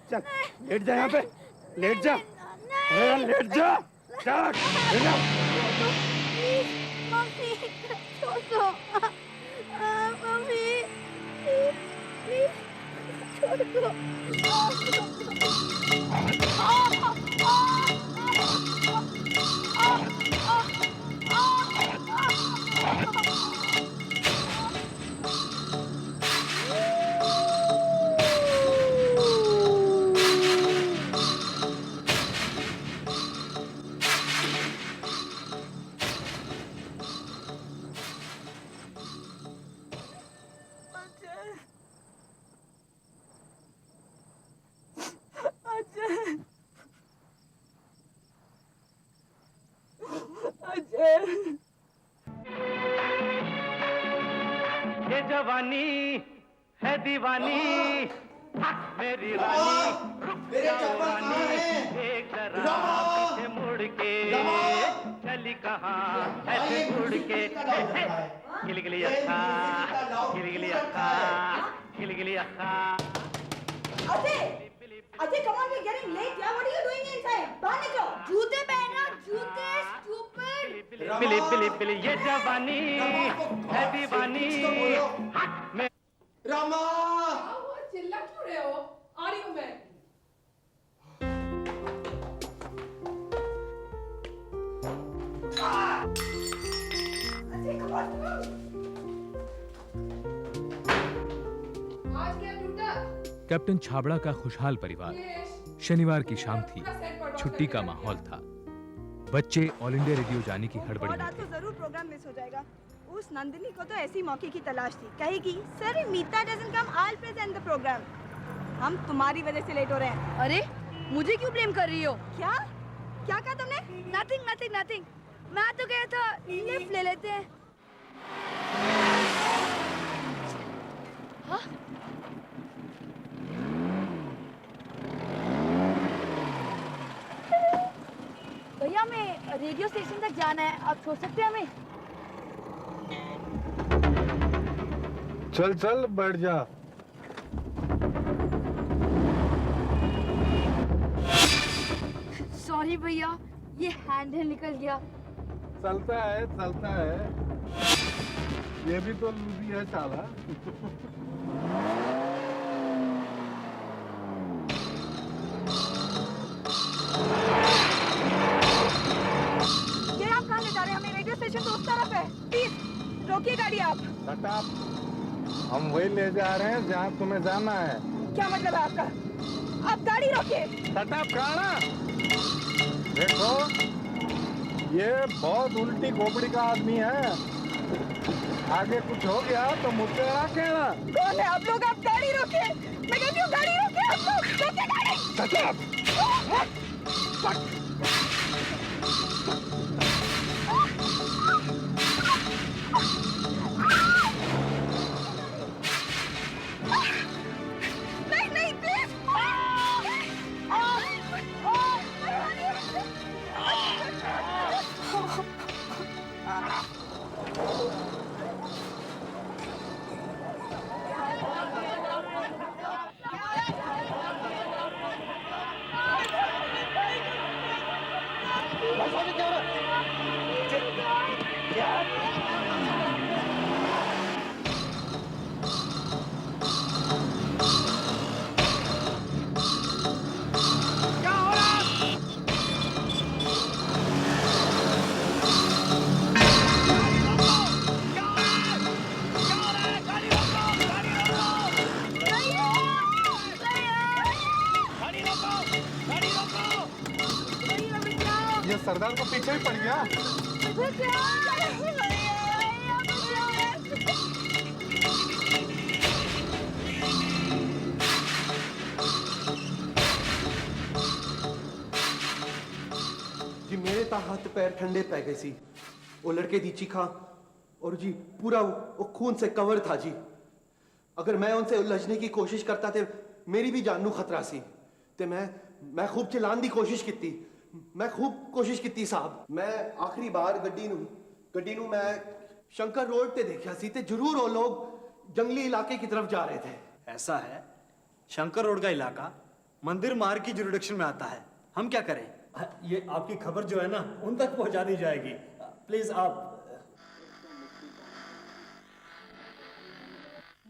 चल लेट जा यहाँ पे, लेट जा। अरे लेट जा, चल लेट जा। मम्मी छोड़ दो, मम्मी प्लीज छोड़ दो। ये जवानी है दीवानी, मेरी रानी रुक जाओ रानी, एक जरा पीछे मुड़ के चली कहाँ ऐसे मुड़ के। गिली अक्खा, गिली अक्खा, गिली अक्खा। Ajay, come on, we're getting late. Yeah, what are you doing inside? बाहर निकलो। जूते पहनो, जूते, stupid. बिली बिली बिली ये जवानी है दीवानी। रामा, चिल्ला क्यों रहे हो? आ रही हूँ मैं। Ajay, come on. आज क्या टूटा? कैप्टन छाबड़ा का खुशहाल परिवार। शनिवार की शाम थी, छुट्टी का माहौल था। बच्चे ऑल इंडिया रेडियो जाने की हड़बड़ी में थे। तो जरूर प्रोग्राम मिस हो जाएगा। उस नंदिनी को तो ऐसी मौके की तलाश थी। कहेगी, sir Meeta doesn't come, I will present the program. हम तुम्हारी वजह से लेट हो रहे हैं। अरे मुझे क्यों ब्लेम कर रही हो? क्या क्या कहा तुमने? Nothing nothing nothing. मैं तो कह था लिफ्ट ले लेते हैं। हाँ? भैया हमें रेडियो स्टेशन तक जाना है, आप छोड़ सकते हैं हमें? चल चल बैठ जा। सॉरी भैया, ये हैंडल निकल गया। चलता है चलता है, ये भी तो लूजी है साला। ये आप कहाँ ले जा रहे हैं? हमें रेडियो स्टेशन तो उस तरफ है। प्लीज रोकिए गाड़ी आप। हम वही ले जा रहे हैं जहाँ तुम्हें जाना है। क्या मतलब है आपका? आप गाड़ी रोकिए। देखो ये बहुत उल्टी खोपड़ी का आदमी है, आगे कुछ हो गया तो मुझसे ना कहना। कौन है आप लोग? आप गाड़ी रोकिए। मैं कहती हूँ गाड़ी रोकिए आप लोग। रोकिए गाड़ी। नहीं नहीं प्लीज। ये सरदार को पीछे ही पड़ गया। जी मेरे ता हाथ पैर ठंडे पै गए सी। वो लड़के दी चीखा और जी पूरा वो खून से कवर था जी। अगर मैं उनसे उलझने की कोशिश करता थे मेरी भी जान नू खतरा सी। ते मैं खूब चिल्लान दी कोशिश की। मैं खूब कोशिश की साहब। मैं आखिरी बार गड्डी नू ਗੱਡੀ ਨੂੰ ਮੈਂ शंकर रोड ਤੇ ਦੇਖਿਆ ਸੀ ਤੇ ਜ਼ਰੂਰ ਉਹ ਲੋग जंगली इलाके की तरफ जा रहे थे। ऐसा है, शंकर रोड का इलाका मंदिर मार्ग की जुरिडिक्शन में आता है। हम क्या करें? ये आपकी खबर जो है ना उन तक पहुंचा दी जाएगी। प्लीज आप।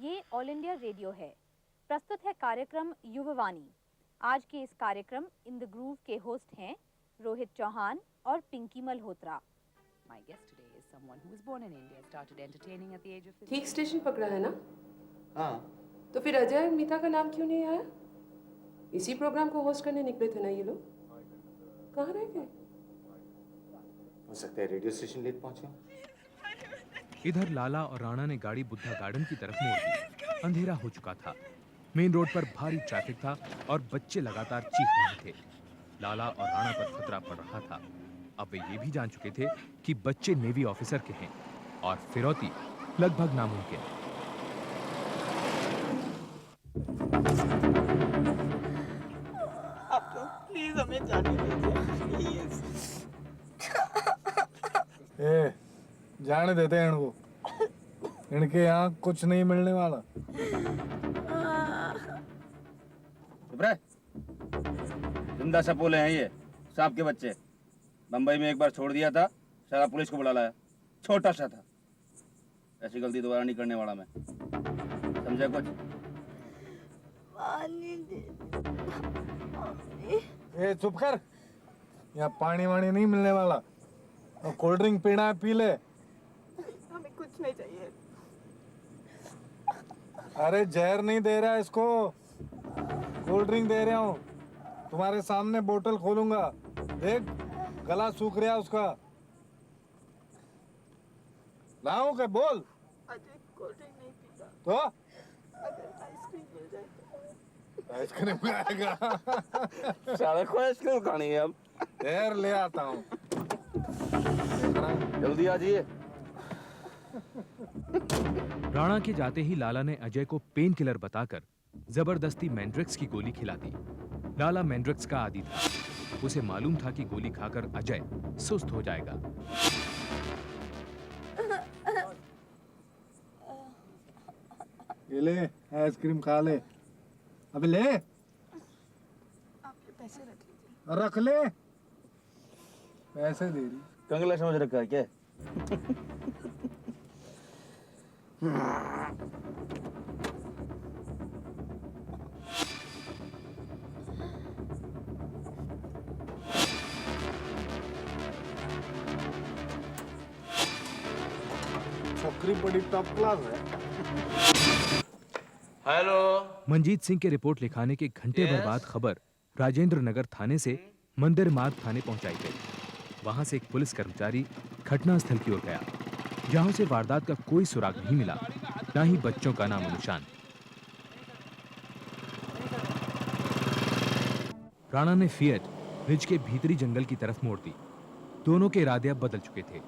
ये ऑल इंडिया रेडियो है। प्रस्तुत है कार्यक्रम युववाणी। आज के इस कार्यक्रम इन द ग्रूव के होस्ट हैं रोहित चौहान और Pinky Malhotra. My guest today is someone who was born in India, started entertaining at the age of 15. ठीक स्टेशन पकड़ा है ना? हाँ, तो फिर अजय और मीता का नाम क्यों नहीं आया? इसी प्रोग्राम को होस्ट करने निकले थे ना ये लोग? कहाँ रह गए? हो सकता है रेडियो स्टेशन लेट पहुंचे। इधर लाला और राणा ने गाड़ी बुद्धा गार्डन की तरफ मोड़ दी। अंधेरा हो चुका था। मेन रोड पर भारी ट्रैफिक था और बच्चे लगातार चीख रहे थे। लाला और राणा पर खतरा पड़ रहा था। अब वे ये भी जान चुके थे कि बच्चे नेवी ऑफिसर के हैं और फिरौती लगभग नामुमकिन। आप तो प्लीज हमें जाने दीजिए प्लीज। ए, जाने देते हैं इनको। इनके यहाँ कुछ नहीं मिलने वाला। जिंदा सपोले हैं ये सांप के बच्चे। बंबई में एक बार छोड़ दिया था, सारा पुलिस को बुला लाया। छोटा सा था, ऐसी गलती दोबारा नहीं करने वाला मैं। समझे कुछ? ए चुप कर, यहाँ पानी वानी नहीं मिलने वाला। और कोल्ड ड्रिंक पीना है पी ले। हमें कुछ नहीं चाहिए। अरे जहर नहीं दे रहा है इसको, कोल्ड ड्रिंक दे रहा हूँ। तुम्हारे सामने बोतल खोलूंगा, देख गला सूख रहा है उसका। लाऊं क्या? बोल। अजय कोल्ड ड्रिंक नहीं पीता। तो अगर आइसक्रीम मिल जाए तो। आइसक्रीम खाएगा। सारे को आइसक्रीम खानी है अब। देर ले आता हूँ, जल्दी आ जाइए। राणा के जाते ही लाला ने अजय को पेन किलर बताकर जबरदस्ती मैंड्रिक्स की गोली खिला दी। लाला मैंड्रिक्स का आदी था। उसे मालूम था कि गोली खाकर अजय सुस्त हो जाएगा। ये ले आइसक्रीम खा ले। अबे ले। आपके पैसे रख लीजिए। रख ले, पैसे दे रही। कंगला समझ रखा है क्या? छोकरी बड़ी टॉप क्लास है। हेलो। मंजीत सिंह के रिपोर्ट लिखाने के घंटे भर बाद खबर राजेंद्र नगर थाने से मंदिर मार्ग थाने पहुंचाई गई। वहां से एक पुलिस कर्मचारी घटनास्थल की ओर गया, जहां से वारदात का कोई सुराग नहीं मिला, न ही बच्चों का नामो निशान। राणा ने फिएट रिज के भीतरी जंगल की तरफ मोड़ दी। दोनों के इरादे अब बदल चुके थे।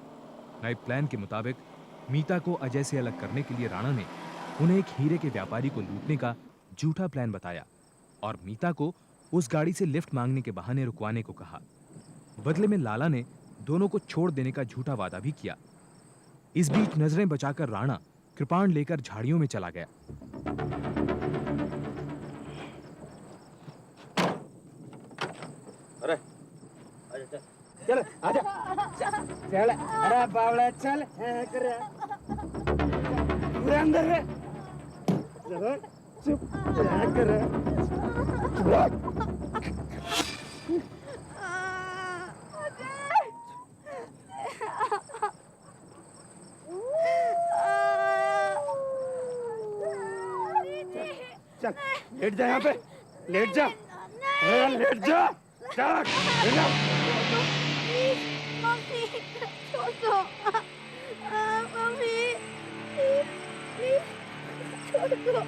नए प्लान के मुताबिक मीता को अजय से अलग करने के लिए राणा ने उन्हें एक हीरे के व्यापारी को लूटने का झूठा प्लान बताया और मीता को उस गाड़ी से लिफ्ट मांगने के बहाने रुकवाने को कहा। बदले में लाला ने दोनों को छोड़ देने का झूठा वादा भी किया। इस बीच नजरें बचाकर राणा कृपाण लेकर झाड़ियों में चला गया। अरे चल आजा, चल। अरे बावड़ा चल, कर पूरे अंदर रे। चलो चुप कर। चल लेट जा, यहाँ पे लेट जा। लेट जा। मम्मी छोड़ दो। मम्मी प्लीज छोड़ दो।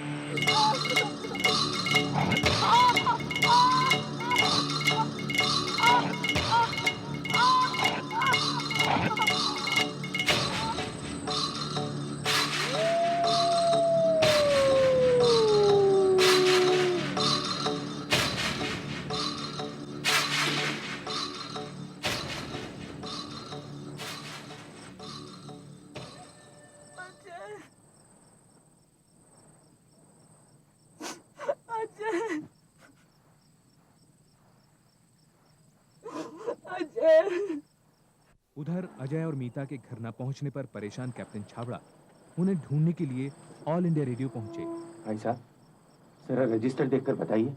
उधर अजय और मीता के घर न पहुंचने पर परेशान कैप्टन छाबड़ा उन्हें ढूंढने के लिए ऑल इंडिया रेडियो पहुंचे। भाई साहब, जरा रजिस्टर देखकर बताइए,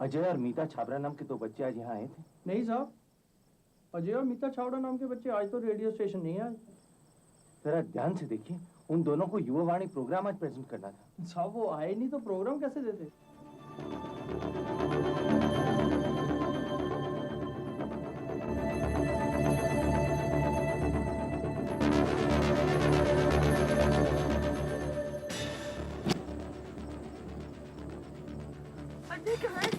अजय और मीता छाबड़ा नाम के दो बच्चे आज यहाँ आए थे? नहीं साहब, अजय और मीता छावड़ा नाम के बच्चे आज तो रेडियो स्टेशन नहीं आए। जरा ध्यान से देखिए, उन दोनों को युवावाणी प्रोग्राम आज प्रेजेंट करना था। साहब वो आए नहीं तो प्रोग्राम कैसे देते? अजय कहाँ है?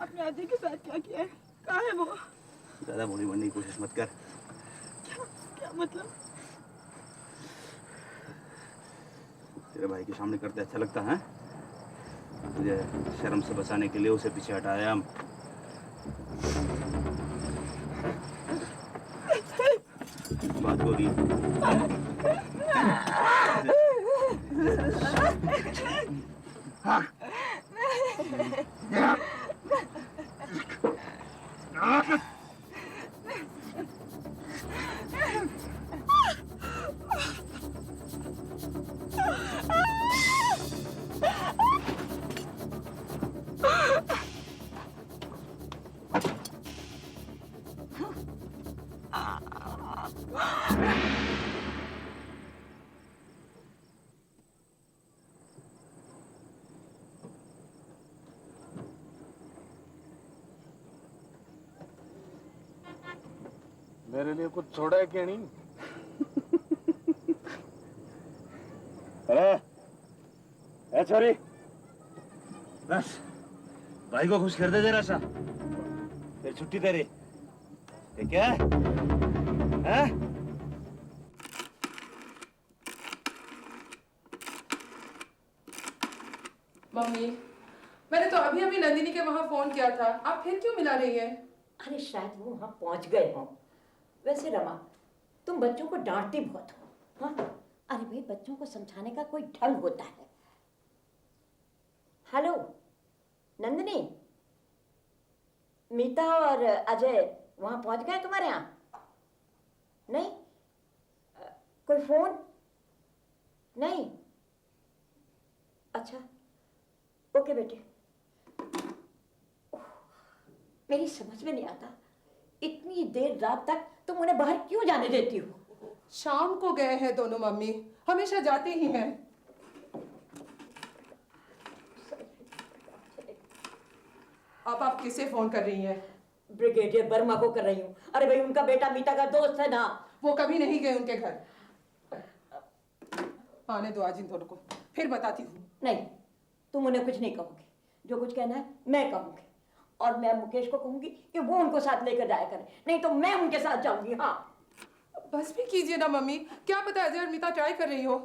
अपने अजय के साथ क्या किया है? कहाँ है वो? ज्यादा बड़ी बनने की कोशिश मत कर। क्या मतलब? तेरे भाई के सामने करते अच्छा लगता है? तुझे शर्म से बचाने के लिए उसे पीछे हटाया हम। बात होगी। मेरे लिए कुछ छोड़ा है क्या नहीं? अरे ए छोरी, बस भाई को खुश कर दे जरा सा, फिर छुट्टी तेरी। ठीक है? हैं? मम्मी, मैंने तो अभी अभी नंदिनी के वहाँ फोन किया था, आप फिर क्यों मिला रही हैं? अरे शायद वो वहाँ पहुँच गए हों। वैसे रमा, तुम बच्चों को डांटती बहुत हो, हाँ? अरे भाई, बच्चों को समझाने का कोई ढंग होता है। हेलो नंदिनी, मीता और अजय वहाँ पहुँच गए तुम्हारे यहाँ? नहीं? कोई फोन नहीं? अच्छा, ओके बेटे। मेरी समझ में नहीं आता, इतनी देर रात तक तुम उन्हें बाहर क्यों जाने देती हो? शाम को गए हैं दोनों मम्मी, हमेशा जाते ही हैं। अब आप किसे फोन कर रही हैं? ब्रिगेडियर वर्मा को कर रही हूँ। अरे भाई, उनका बेटा मीता का दोस्त है ना। वो कभी नहीं गए उनके घर। आने दो आज इन दोनों को, फिर बताती हूँ। नहीं, तुम उन्हें कुछ नहीं कहोगे। जो कुछ कहना है मैं कहूँगी, और मैं मुकेश को कहूँगी कि वो उनको साथ लेकर जाया करे, नहीं तो मैं उनके साथ जाऊंगी। हाँ, बस भी कीजिए ना मम्मी, क्या पता अजय और मीता ट्राई कर रही हो।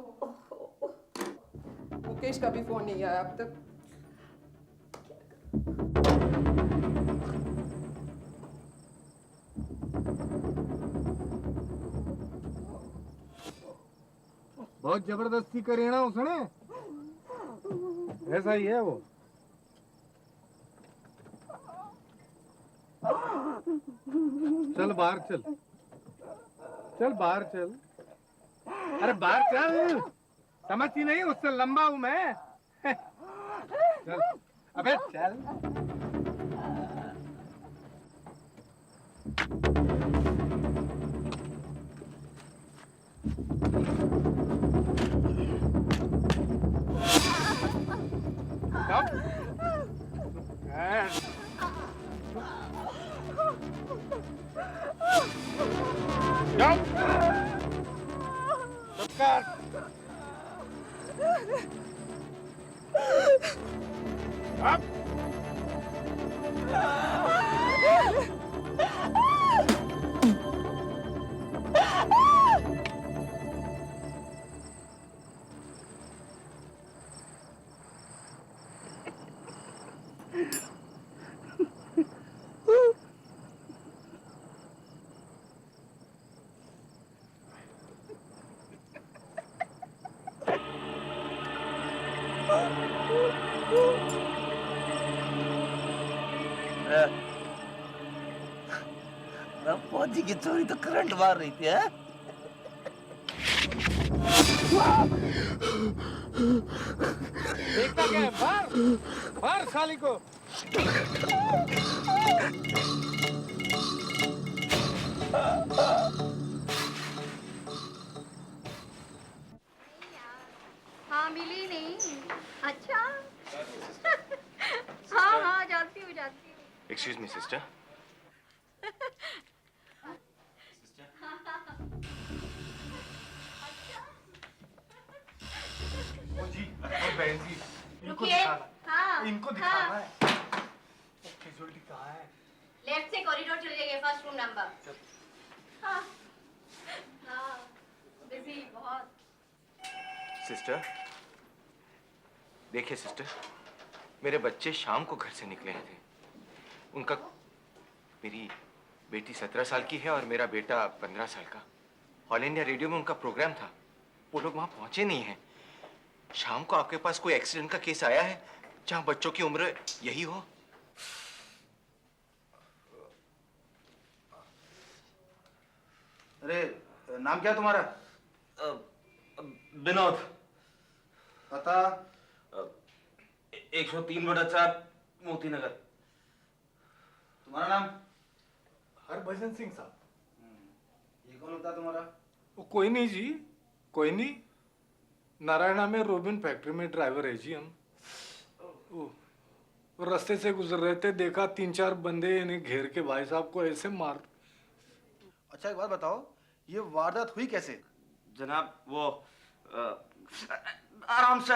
मुकेश का भी फोन नहीं आया अब तक। बहुत जबरदस्ती करी ना उसने, ऐसा ही है वो। चल बाहर चल, चल बाहर चल। अरे बाहर चल, समझती नहीं, उससे लंबा हूं मैं। चल, अबे चल। फौजी की चोरी तो करंट मार रही थी, है? देखता क्या है? मार साली को। हाँ मिली नहीं। अच्छा हाँ जानती हूँ। Excuse me sister. जी बहन जी इनको रुकिए। दिखाना हाँ, इनको हाँ। दिखाना है। कैजुअलिटी कहाँ है? लेफ्ट से कॉरिडोर चले जाइए, फर्स्ट रूम नंबर। हाँ बिजी बहुत। सिस्टर देखिए सिस्टर, मेरे बच्चे शाम को घर से निकले थे। उनका, मेरी बेटी 17 साल की है और मेरा बेटा 15 साल का। ऑल इंडिया रेडियो में उनका प्रोग्राम था, वो लोग वहां पहुंचे नहीं हैं। शाम को आपके पास कोई एक्सीडेंट का केस आया है जहां बच्चों की उम्र यही हो? अरे नाम क्या तुम्हारा? विनोद। पता 103/4 मोती नगर। तुम्हारा नाम? हरभजन सिंह साहब। ये कौन होता तुम्हारा? वो कोई नहीं जी, कोई नहीं। नारायणा में रोबिन फैक्ट्री में ड्राइवर है जी हम। वो रास्ते से गुजर रहे थे, देखा 3-4 बंदे इन्हें घेर के भाई साहब को ऐसे मार। अच्छा एक बात बताओ, ये वारदात हुई कैसे? जनाब वो आराम से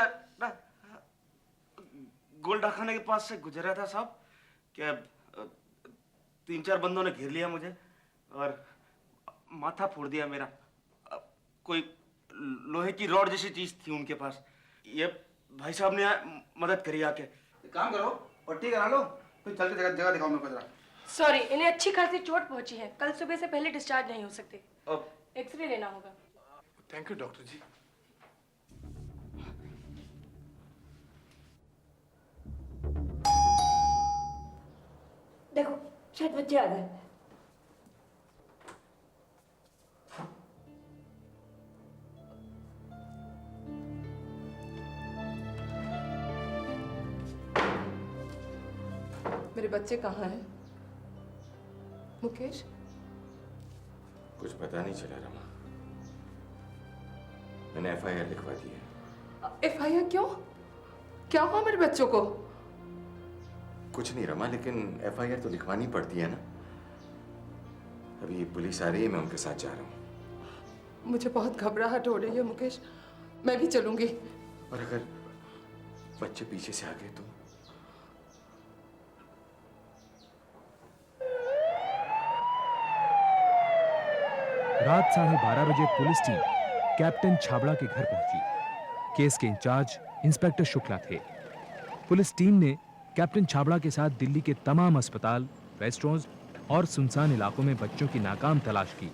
गोल्डा खाने के पास से गुजर रहा था साहब, क्या 3-4 बंदों ने घेर लिया मुझे और माथा फोड़ दिया मेरा। कोई लोहे की रॉड जैसी चीज थी उनके पास। ये भाई साहब ने मदद करी आके। काम करो, पट्टी करा लो, फिर चल के जगह दिखाओ मेरे को जरा। सॉरी, इन्हें अच्छी खासी चोट पहुंची है, कल सुबह से पहले डिस्चार्ज नहीं हो सकते। एक्सरे लेना होगा। थैंक यू डॉक्टर जी। देखो शायद बच्चे आ गए। मेरे बच्चे कहाँ हैं? मुकेश? कुछ पता नहीं चला रमा। मैंने FIR लिखवा दी है। FIR क्यों? क्या हुआ मेरे बच्चों को? कुछ नहीं रमा, लेकिन FIR तो लिखवानी पड़ती है ना। अभी पुलिस आ रही है, मैं उनके साथ जा रहा हूँ। मुझे बहुत घबराहट हो रही है मुकेश, मैं भी चलूंगी। और अगर बच्चे पीछे से आ गए तो? रात 12:30 बजे पुलिस टीम कैप्टन छाबड़ा के घर पहुंची। केस के इंचार्ज इंस्पेक्टर शुक्ला थे। पुलिस टीम ने कैप्टन छाबड़ा के साथ दिल्ली के तमाम अस्पताल, रेस्टोरेंट्स और सुनसान इलाकों में बच्चों की नाकाम तलाश की।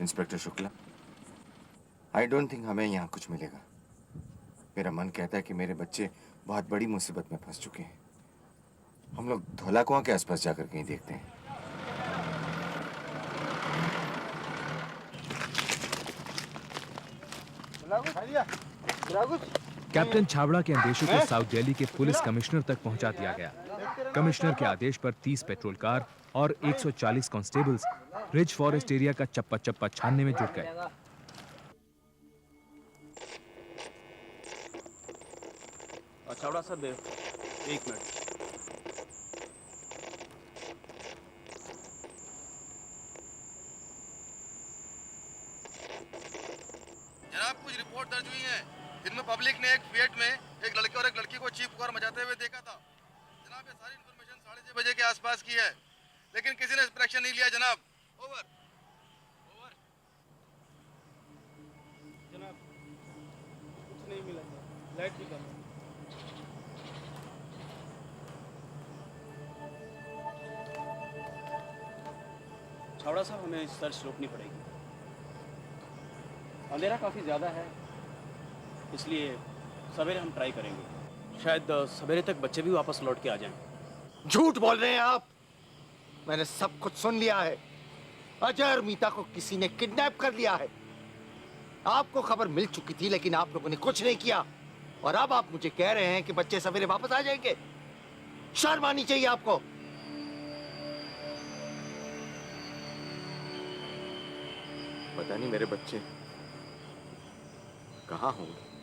Inspector Shukla, I don't think हमें यहाँ कुछ मिलेगा। मेरा मन कहता है कि मेरे बच्चे बहुत बड़ी मुसीबत में फंस चुके हैं। हम लोग धौला कुआं के आसपास जाकर कहीं देखते हैं। कैप्टन छाबड़ा के अंदेशों को साउथ दिल्ली के पुलिस कमिश्नर तक पहुंचा दिया गया। कमिश्नर के आदेश पर 30 पेट्रोल कार और 140 कांस्टेबल्स रिज फॉरेस्ट एरिया का चप्पा चप्पा छानने में जुट गए। छाबड़ा साहब 1 मिनट। जनाब कुछ रिपोर्ट दर्ज हुई है। दिन में पब्लिक ने एक फिएट में एक लड़के और एक लड़की को चीख पुकार मचाते हुए देखा था। जनाब ये सारी इन्फॉर्मेशन 6:30 बजे के आसपास की है, लेकिन किसी ने इस पर एक्शन नहीं लिया जनाब। ओवर। जनाब कुछ नहीं मिला सर, लाइट भी कम है। छाबड़ा साहब हमें सर्च रोकनी पड़ेगी। अंधेरा काफ़ी ज़्यादा है, इसलिए सवेरे हम ट्राई करेंगे। शायद सवेरे तक बच्चे भी वापस लौट के आ जाएं। झूठ बोल रहे हैं आप। मैंने सब कुछ सुन लिया है। अजय और मीता को किसी ने किडनैप कर लिया है। आपको खबर मिल चुकी थी लेकिन आप लोगों ने कुछ नहीं किया, और अब आप मुझे कह रहे हैं कि बच्चे सवेरे वापस आ जाएंगे। शर्म आनी चाहिए आपको। पता नहीं मेरे बच्चे कहाँ होंगे।